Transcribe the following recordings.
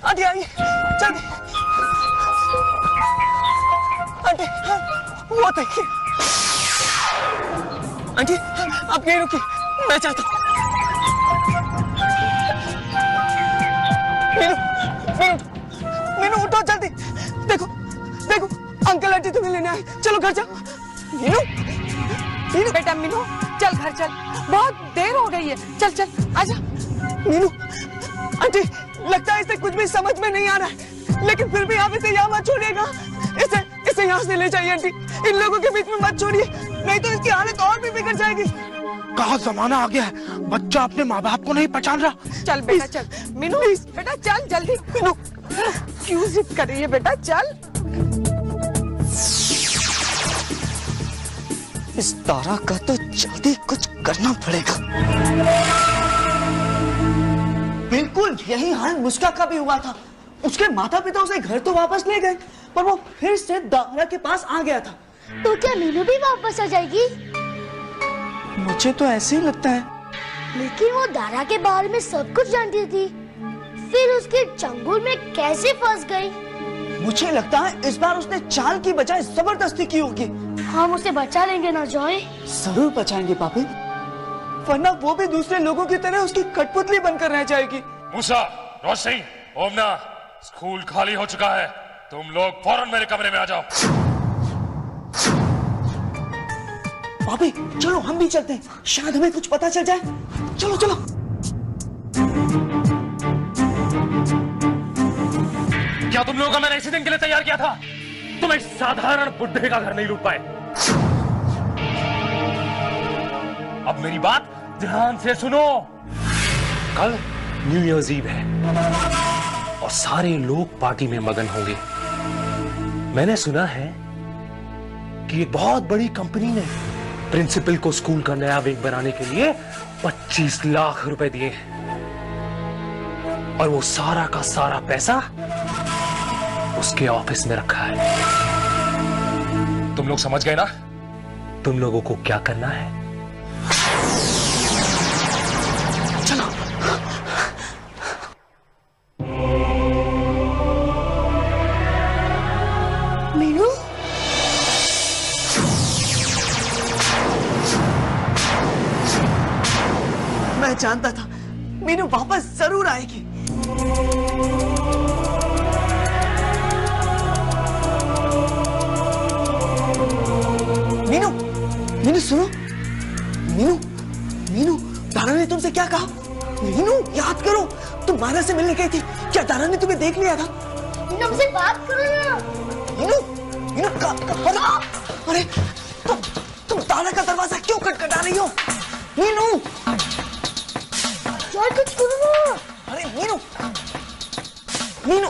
Aunty आइए जल्दी। Aunty वो देखिए। आंटी आप यहीं रुकिए, मैं चाहता हूँ। मीनू मीनू मीनू उठो जल्दी। देखो देखो अंकल आंटी तुम्हें लेने आए, चलो घर जाओ। मीनू मीनू बेटा मीनू चल घर चल, बहुत देर हो गई है, चल चल आजा। मीनू आंटी लगता है इसे कुछ भी समझ में नहीं आ रहा है, लेकिन फिर भी आप इसे यहाँ मत छोड़िएगा। इसे यहाँ से ले जाइए आंटी, इन लोगों के बीच में मत छोड़िए, नहीं तो इसकी हालत और भी बिगड़ जाएगी। कहाँ जमाना आ गया है, बच्चा अपने माँ बाप को नहीं पहचान रहा। चल बेटा चल, मीनू बेटा चल जल्दी। मीनू क्यों जिद कर रही है बेटा, चल। इस तारा का तो जल्दी कुछ करना पड़ेगा। बिल्कुल यही हाल मुस्का का भी हुआ था। उसके माता पिता उसे घर तो वापस ले गए, पर वो फिर से दारा के पास आ गया था। तो क्या मीनू भी वापस आ जाएगी? मुझे तो ऐसे ही लगता है। लेकिन वो दारा के बारे में सब कुछ जानती थी, फिर उसके चंगुल में कैसे फंस गई? मुझे लगता है इस बार उसने चाल की बजाय जबरदस्ती की होगी। हम उसे बचा लेंगे ना जॉय? जरूर बचाएंगे पापी, वरना वो भी दूसरे लोगों की तरह उसकी कठपुतली बनकर रह जाएगी। मूसा, रोशनी, ओमना, स्कूल खाली हो चुका है, तुम लोग फौरन मेरे कमरे में आ जाओ। पापी चलो हम भी चलते हैं, शायद हमें कुछ पता चल जाए। चलो चलो। क्या तुम लोगों का मैंने इसी दिन के लिए तैयार किया था? तुम एक साधारण बुड्ढे का घर नहीं लूट पाए। अब मेरी बात ध्यान से सुनो। कल न्यू ईयर्स ईव है और सारे लोग पार्टी में मगन होंगे। मैंने सुना है कि एक बहुत बड़ी कंपनी ने प्रिंसिपल को स्कूल का नया विंग बनाने के लिए 25 लाख रुपए दिए हैं और वो सारा का सारा पैसा उसके ऑफिस में रखा है। तुम लोग समझ गए ना तुम लोगों को क्या करना है? चलो। मीनू मैं जानता था मीनू वापस जरूर आएगी। मीनू मीनू सुनो। मीनू मीनू दारा ने तुमसे क्या कहा? मीनू याद करो, तुम माला से मिलने गई थी, क्या दारा ने तुम्हें देख लिया था? मीनू हमसे बात करो ना। मीनू मीनू अरे तुम दारा का दरवाजा क्यों खटखटा रही हो? मीनू जॉय कुछ करो ना। अरे मीनू मीनू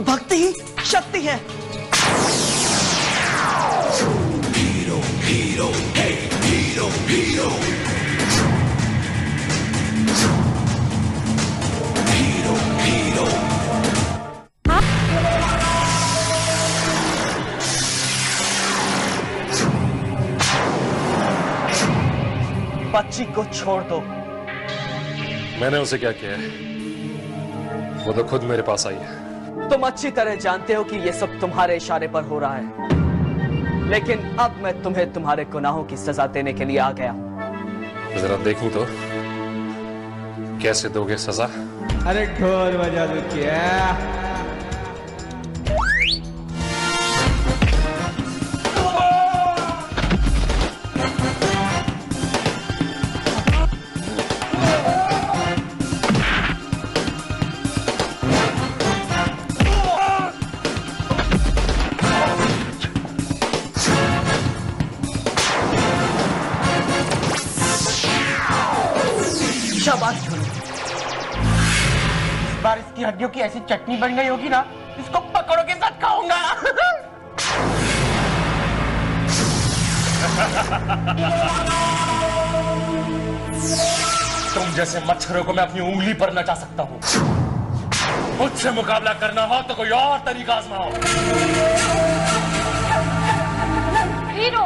भक्ति ही शक्ति है। हीरो हीरो हे हीरो हीरो हीरो हीरो। बच्ची को छोड़ दो। मैंने उसे क्या किया है? वो तो खुद मेरे पास आई है। तुम अच्छी तरह जानते हो कि ये सब तुम्हारे इशारे पर हो रहा है, लेकिन अब मैं तुम्हें तुम्हारे गुनाहों की सजा देने के लिए आ गया हूं। जरा देखूं तो कैसे दोगे सजा? अरे ढोल बजा दो क्या? शाबाश। इस बार इसकी हड्डियों की ऐसी चटनी बन गई होगी ना, इसको पकड़ों के साथ खाऊंगा। तुम जैसे मच्छरों को मैं अपनी उंगली पर नचा सकता हूं, मुझसे मुकाबला करना हो तो कोई और तरीका आजमाओ। हीरो,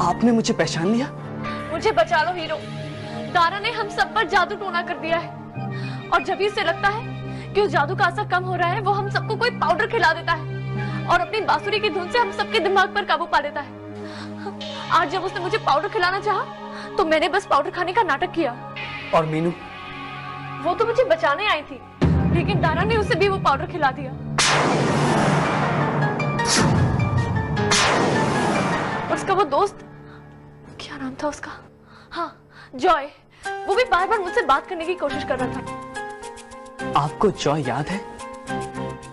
आपने मुझे पहचान लिया? मुझे बचा लो हीरो। दारा ने हम सब पर जादू टोना कर दिया है और जब इसे लगता है कि उस जादू का असर कम हो रहा है, वो हम सबको कोई पाउडर खिला देता है और अपनी बांसुरी की धुन से हम सबके दिमाग पर काबू पा लेता है। आज जब उसने मुझे पाउडर खिलाना चाहा तो मैंने बस पाउडर खाने का नाटक किया। और मीनू? वो तो मुझे बचाने आई थी, लेकिन दारा ने उसे भी वो पाउडर खिला दिया। उसका वो दोस्त, क्या नाम था उसका? हाँ, जॉय। वो भी बार बार मुझसे बात करने की कोशिश कर रहा था। आपको जॉय याद है?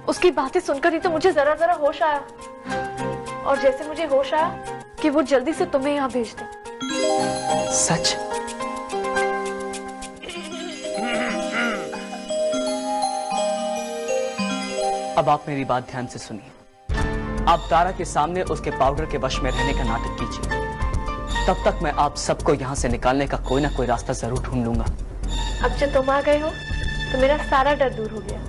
उसकी बातें सुनकर ही तो मुझे जरा जरा होश आया और जैसे मुझे होश आया कि वो जल्दी से तुम्हें यहाँ भेज दे। सच? अब आप मेरी बात ध्यान से सुनिए। आप दारा के सामने उसके पाउडर के वश में रहने का नाटक कीजिए। तब तक मैं आप सबको यहाँ से निकालने का कोई ना कोई रास्ता जरूर ढूंढ लूंगा। अब जब तुम आ गए हो तो मेरा सारा डर दूर हो गया।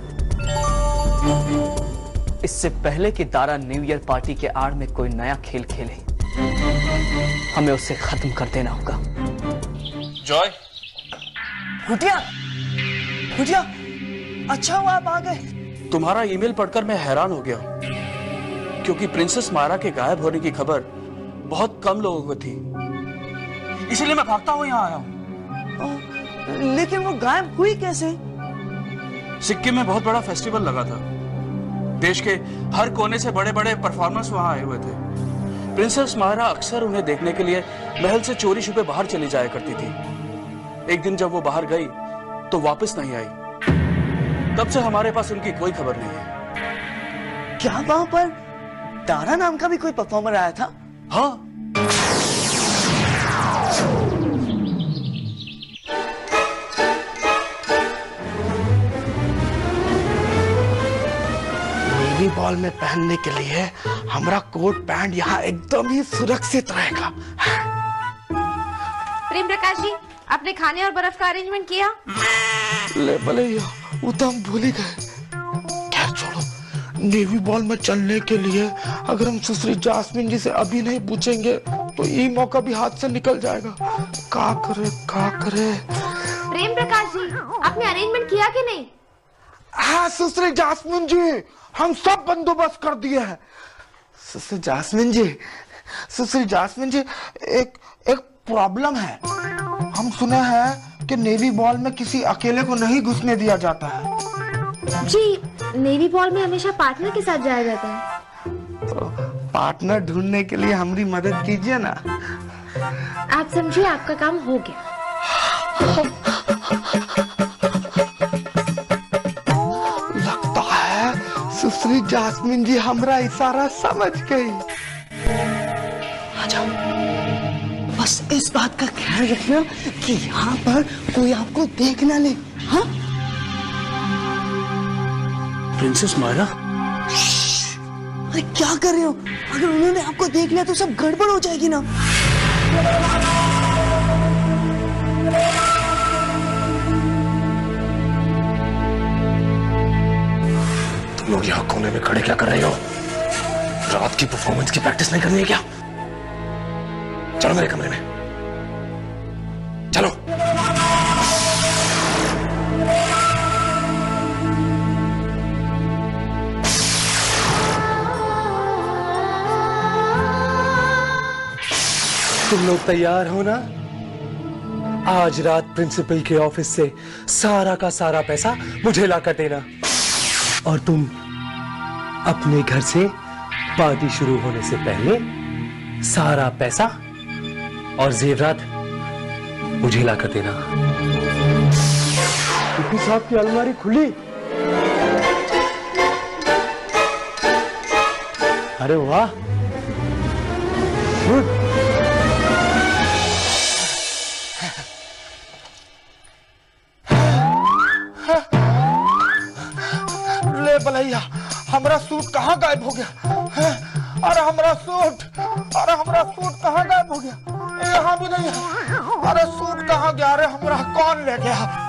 इससे पहले कि दारा न्यू ईयर पार्टी के आड़ में कोई नया खेल खेले, हमें उसे खत्म कर देना होगा। जॉय, भुटिया, भुटिया, अच्छा हुआ आप आ गए। तुम्हारा ईमेल पढ़कर मैं हैरान हो गया, क्योंकि प्रिंसेस मायरा के गायब होने की खबर बहुत कम लोगों को थी, इसलिए मैं भागता हुआ यहाँ आया हूँ। लेकिन वो गायब हुई कैसे? सिक्किम में बहुत बड़ा फेस्टिवल लगा था। देश के हर कोने से बड़े बड़े परफॉर्मर्स वहां आए हुए थे। प्रिंसेस मायरा अक्सर उन्हें देखने के लिए महल से चोरी छुपे बाहर चली जाया करती थी। एक दिन जब वो बाहर गई तो वापस नहीं आई। तब से हमारे पास उनकी कोई खबर नहीं है। क्या वहां पर दारा नाम का भी कोई परफॉर्मर आया था? हाँ, नेवी बॉल में पहनने के लिए हमारा कोट पैंट यहाँ एकदम ही सुरक्षित रहेगा। प्रेम प्रकाश जी, आपने खाने और बर्फ का अरेंजमेंट किया? ले भले, वो तो हम भूल ही गए। खैर छोड़ो, नेवी बॉल में चलने के लिए अगर हम सुश्री जास्मिन जी से अभी नहीं पूछेंगे तो ये मौका भी हाथ से निकल जाएगा। क्या करे? प्रेम प्रकाश जी, आपने अरेंजमेंट किया कि नहीं? हाँ सुश्री जास्मिन जी, हम सब बंदोबस्त कर दिए हैं। सुश्री जास्मिन जी, एक प्रॉब्लम है। हम सुने हैं कि नेवी बॉल में किसी अकेले को नहीं घुसने दिया जाता है। जी, नेवी बॉल में हमेशा पार्टनर के साथ जाया जाता है। तो पार्टनर ढूंढने के लिए हमारी मदद कीजिए ना। आप समझिए, आपका काम हो गया। लगता है सुश्री जास्मिन जी हमारा इशारा समझ गई। आ जाओ। बस इस बात का ख्याल रखना कि यहाँ पर कोई आपको देख ना ले। हाँ? प्रिंसेस मायरा, अरे क्या कर रहे हो? अगर उन्होंने आपको देख लिया तो सब गड़बड़ हो जाएगी ना। तुम लोग यहाँ कोने में खड़े क्या कर रहे हो? रात की परफॉर्मेंस की प्रैक्टिस नहीं करनी है क्या? चलो मेरे कमरे में, चलो। तुम लोग तैयार हो ना? आज रात प्रिंसिपल के ऑफिस से सारा का सारा पैसा मुझे लाकर देना और तुम अपने घर से पार्टी शुरू होने से पहले सारा पैसा और जेवरात मुझे लाकर देना। साहब की अलमारी खुली। अरे वाह, गुड। ले भलैया, हमारा सूट कहाँ गायब हो गया? अरे हमारा सूट सूट कहाँ गायब हो गया? यहाँ भी नहीं है। अरे सूट कहाँ गया रे हमरा? कौन ले गया?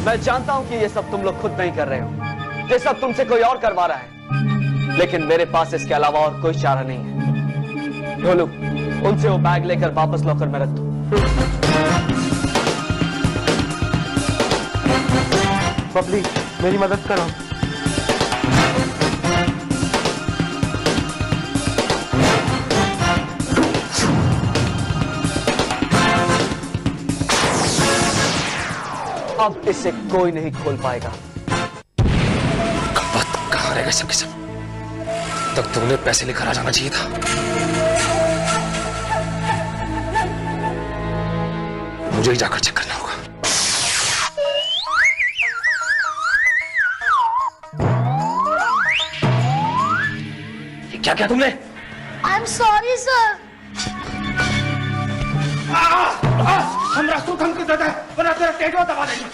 मैं जानता हूं कि ये सब तुम लोग खुद नहीं कर रहे हो, ये सब तुमसे कोई और करवा रहा है, लेकिन मेरे पास इसके अलावा और कोई चारा नहीं है। ढोलू, उनसे वो बैग लेकर वापस लॉकर में रख दो। बबली, मेरी मदद करो। अब इसे कोई नहीं खोल पाएगा। कहां रहेगा सब के सब? तब तुमने पैसे लेकर आ जाना चाहिए था। मुझे ही जाकर चेक करना होगा। ये क्या किया तुमने? I am sorry sir. हमरा सूट हमको दे दे, वरना तेरा टेटो दबा देंगे।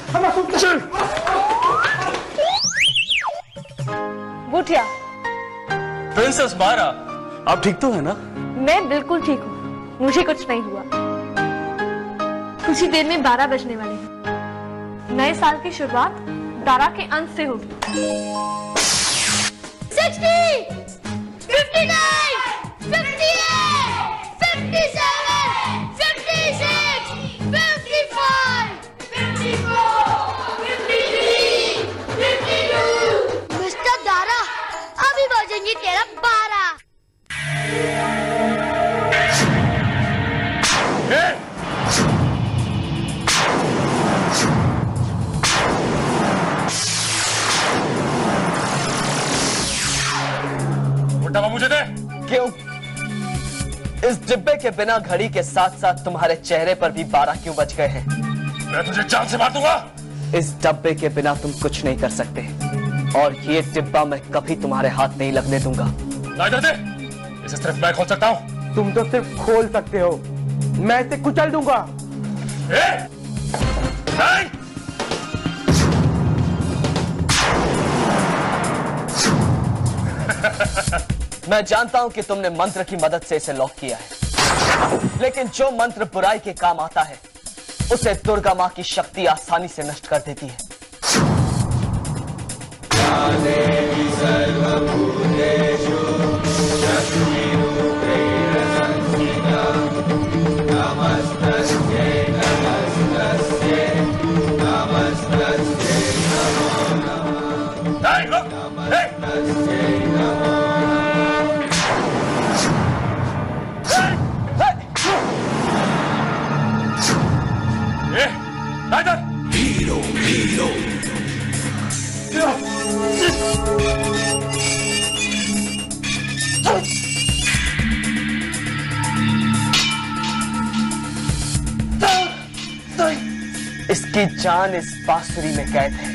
हमरा सूट चल। बूटिया, प्रिंसेस मायरा, आप ठीक तो है ना? मैं बिल्कुल ठीक हूँ, मुझे कुछ नहीं हुआ। कुछ ही देर में 12 बजने वाले हैं। नए साल की शुरुआत दारा के अंत से होगी। 60, 59, 58, 57, 56, 55, 54, 53, 52। मिस्टर दारा, अभी बजेंगे तेरा 12। मुझे दे। क्यों? इस डिब्बे के बिना घड़ी के साथ साथ तुम्हारे चेहरे पर भी 12 क्यों बज गए हैं? मैं तुझे जान से मार दूंगा। इस डब्बे के बिना तुम कुछ नहीं कर सकते, और ये डिब्बा मैं कभी तुम्हारे हाथ नहीं लगने दूंगा। इधर दे, इसे सिर्फ मैं खोल सकता हूँ। तुम तो सिर्फ खोल सकते हो, मैं इसे कुचल दूंगा। नहीं। मैं जानता हूं कि तुमने मंत्र की मदद से इसे लॉक किया है, लेकिन जो मंत्र बुराई के काम आता है उसे दुर्गा मां की शक्ति आसानी से नष्ट कर देती है। इसकी जान इस बांसुरी में कैद है।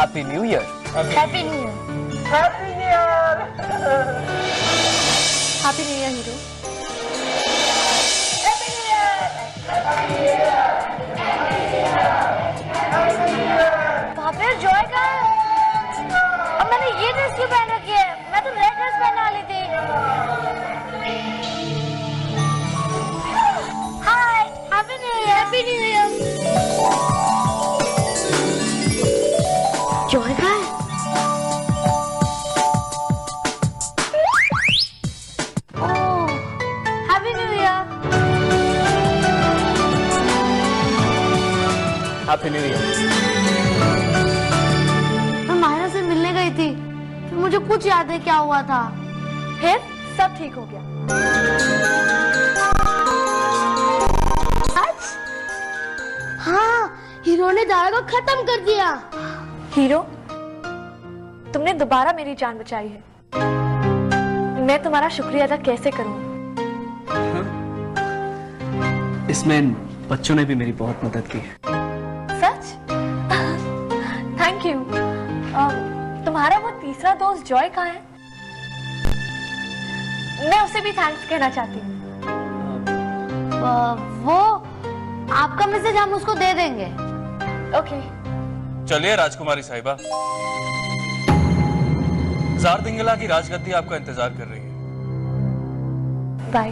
Happy new year. Happy new year. Happy new year. Happy new year hero. पापा जॉय का है? अब मैंने ये ड्रेस क्यों पहन रखी है? मैं तो रेड ड्रेस पहनने वाली थी। Hi, happy new year. Happy new year. Joy का है? Oh, happy new year. Happy new year. मैं माहिरा से मिलने गई थी, फिर मुझे कुछ याद है क्या हुआ था। फिर सब ठीक हो गया। आज? हाँ, हीरो ने दारा को खत्म कर दिया। हीरो, तुमने दोबारा मेरी जान बचाई है। मैं तुम्हारा शुक्रिया अदा कैसे करूं? इसमें इन बच्चों ने भी मेरी बहुत मदद की है। सच? Thank you. तुम्हारा वो तीसरा दोस्त जॉय कहाँ है? मैं उसे भी थैंक्स कहना चाहती हूँ। वो आपका मैसेज हम उसको दे देंगे। ओके। चलिए राजकुमारी साहिबा, जार दिंगला की राजगद्दी आपका इंतजार कर रही है। Bye.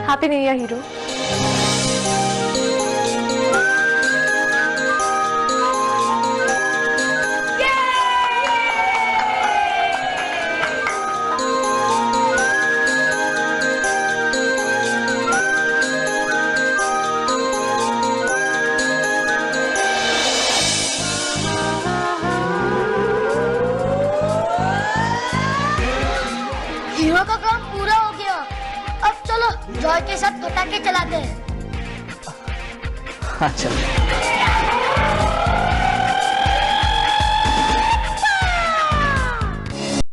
Happy new year hero. Hero का काम पूरा हो गया। अब चलो जॉय के साथ पटाखे चलाते हैं। हाँ चलो।